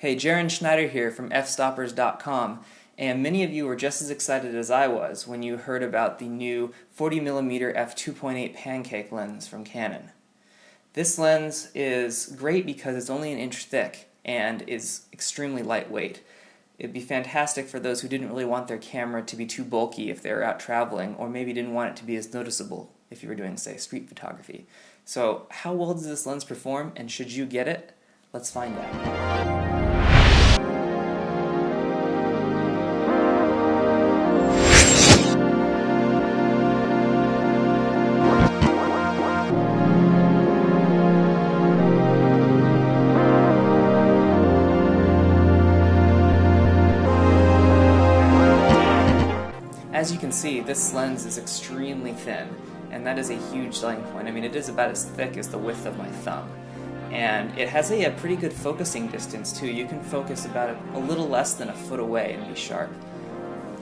Hey, Jaron Schneider here from Fstoppers.com, and many of you were just as excited as I was when you heard about the new 40mm f2.8 Pancake lens from Canon. This lens is great because it's only an inch thick and is extremely lightweight. It'd be fantastic for those who didn't really want their camera to be too bulky if they were out traveling, or maybe didn't want it to be as noticeable if you were doing, say, street photography. So, how well does this lens perform, and should you get it? Let's find out. As you can see, this lens is extremely thin, and that is a huge selling point. I mean, it is about as thick as the width of my thumb. And it has a pretty good focusing distance too. You can focus about a little less than a foot away and be sharp.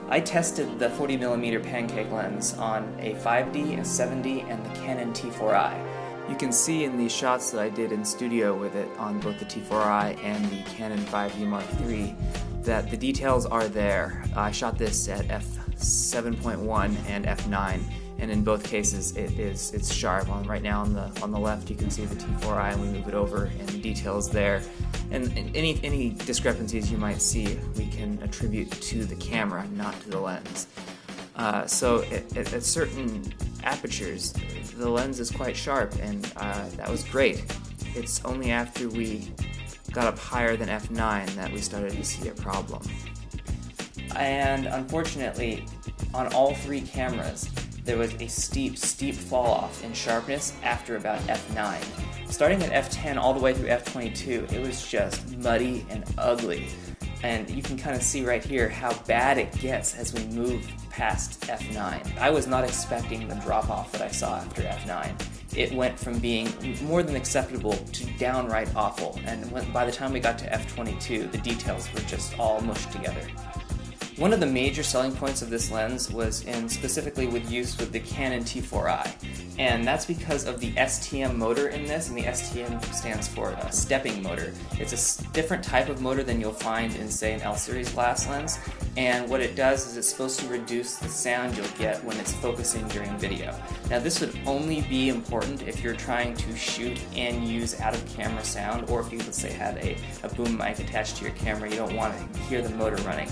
I tested the 40mm Pancake lens on a 5D, a 7D, and the Canon T4i. You can see in the shots that I did in studio with it on both the T4i and the Canon 5D Mark III that the details are there. I shot this at f7.1 and f9, and in both cases it's sharp. Right now on the left you can see the T4i, and we move it over and the details there. And any discrepancies you might see we can attribute to the camera, not to the lens. So at certain apertures the lens is quite sharp, and that was great. It's only after we got up higher than f9 that we started to see a problem. And unfortunately, on all three cameras, there was a steep fall off in sharpness after about f9. Starting at f10 all the way through f22, it was just muddy and ugly. And you can kind of see right here how bad it gets as we move past f9. I was not expecting the drop off that I saw after f9. It went from being more than acceptable to downright awful, and by the time we got to f22, the details were just all mushed together. One of the major selling points of this lens was specifically with use with the Canon T4i, and that's because of the STM motor in this, and the STM stands for a stepping motor. It's a different type of motor than you'll find in, say, an L-series glass lens, and what it does is it's supposed to reduce the sound you'll get when it's focusing during video. Now this would only be important if you're trying to shoot and use out-of-camera sound, or if you, let's say, had a boom mic attached to your camera, you don't want to hear the motor running.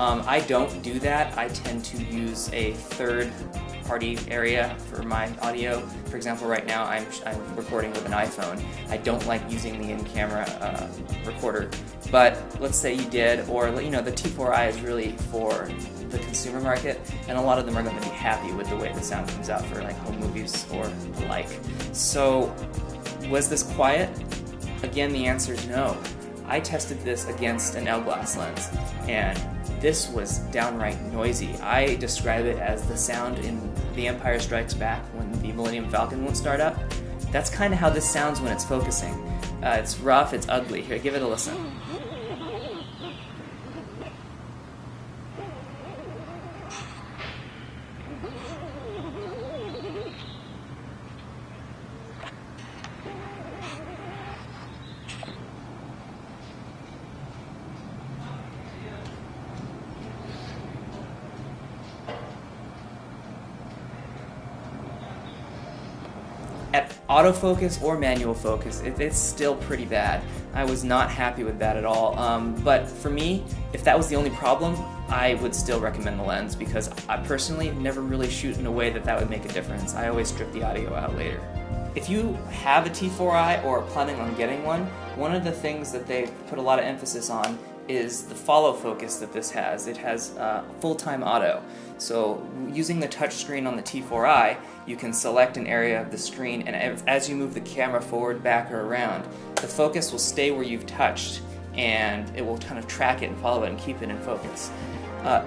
I don't do that. I tend to use a third-party area for my audio. For example, right now I'm recording with an iPhone. I don't like using the in-camera recorder, but let's say you did, or the T4i is really for the consumer market, and a lot of them are going to be happy with the way the sound comes out for like home movies or the like. So, was this quiet? Again, the answer is no. I tested this against an L-glass lens, and this was downright noisy. I describe it as the sound in The Empire Strikes Back when the Millennium Falcon won't start up. That's kind of how this sounds when it's focusing. It's rough, it's ugly. Here, give it a listen. At autofocus or manual focus, it's still pretty bad. I was not happy with that at all. But for me, if that was the only problem, I would still recommend the lens, because I personally never really shoot in a way that would make a difference. I always strip the audio out later. If you have a T4i or are planning on getting one of the things that they put a lot of emphasis on is the follow focus that this has. It has full-time auto. So using the touch screen on the T4i, you can select an area of the screen, and as you move the camera forward, back, or around, the focus will stay where you've touched, and it will kind of track it and follow it and keep it in focus.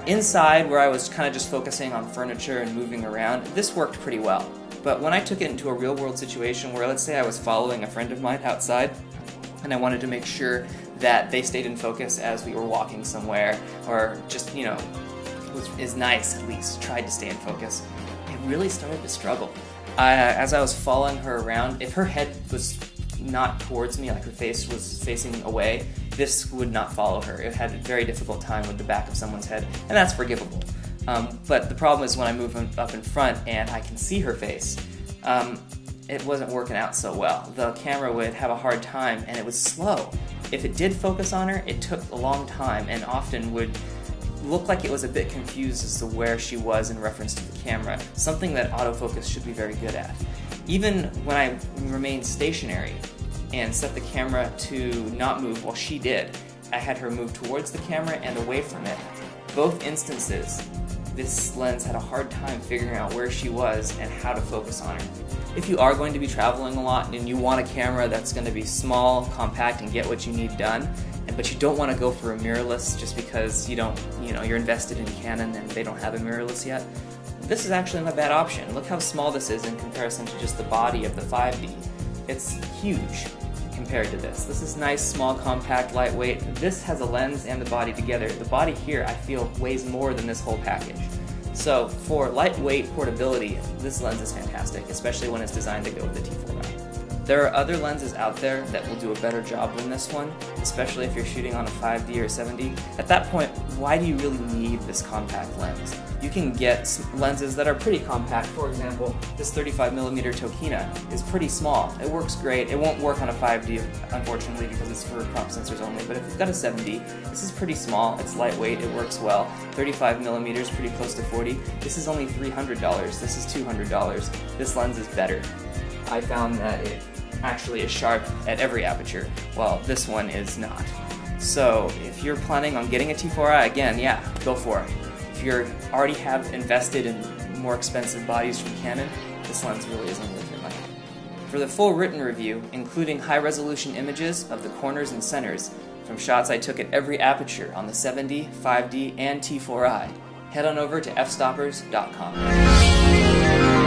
Inside, where I was kind of just focusing on furniture and moving around, this worked pretty well. But when I took it into a real-world situation where, let's say I was following a friend of mine outside, and I wanted to make sure that they stayed in focus as we were walking somewhere, or just, is nice at least, tried to stay in focus, it really started to struggle. As I was following her around, if her head was not towards me, like her face was facing away, this would not follow her. It had a very difficult time with the back of someone's head, and that's forgivable. But the problem is when I move up in front and I can see her face, it wasn't working out so well. The camera would have a hard time, and it was slow. If it did focus on her, it took a long time and often would look like it was a bit confused as to where she was in reference to the camera, something that autofocus should be very good at. Even when I remained stationary and set the camera to not move while she did, I had her move towards the camera and away from it. Both instances, this lens had a hard time figuring out where she was and how to focus on her. If you are going to be traveling a lot and you want a camera that's going to be small, compact, and get what you need done, but you don't want to go for a mirrorless just because you're invested in Canon and they don't have a mirrorless yet, this is actually not a bad option. Look how small this is in comparison to just the body of the 5D. It's huge compared to this. This is nice, small, compact, lightweight. This has a lens and the body together. The body here, I feel, weighs more than this whole package. So for lightweight portability, this lens is fantastic, especially when it's designed to go with the T4i. There are other lenses out there that will do a better job than this one, especially if you're shooting on a 5D or 7D. At that point, why do you really need this compact lens? You can get lenses that are pretty compact. For example, this 35mm Tokina is pretty small. It works great. It won't work on a 5D, unfortunately, because it's for crop sensors only, but if you've got a 7D, this is pretty small, it's lightweight, it works well. 35mm is pretty close to 40. This is only $300. This is $200. This lens is better. I found that it actually is sharp at every aperture, while this one is not. So if you're planning on getting a T4i, again, yeah, go for it. If you already have invested in more expensive bodies from Canon, this lens really isn't worth your money. For the full written review, including high-resolution images of the corners and centers from shots I took at every aperture on the 7D, 5D, and T4i, head on over to fstoppers.com.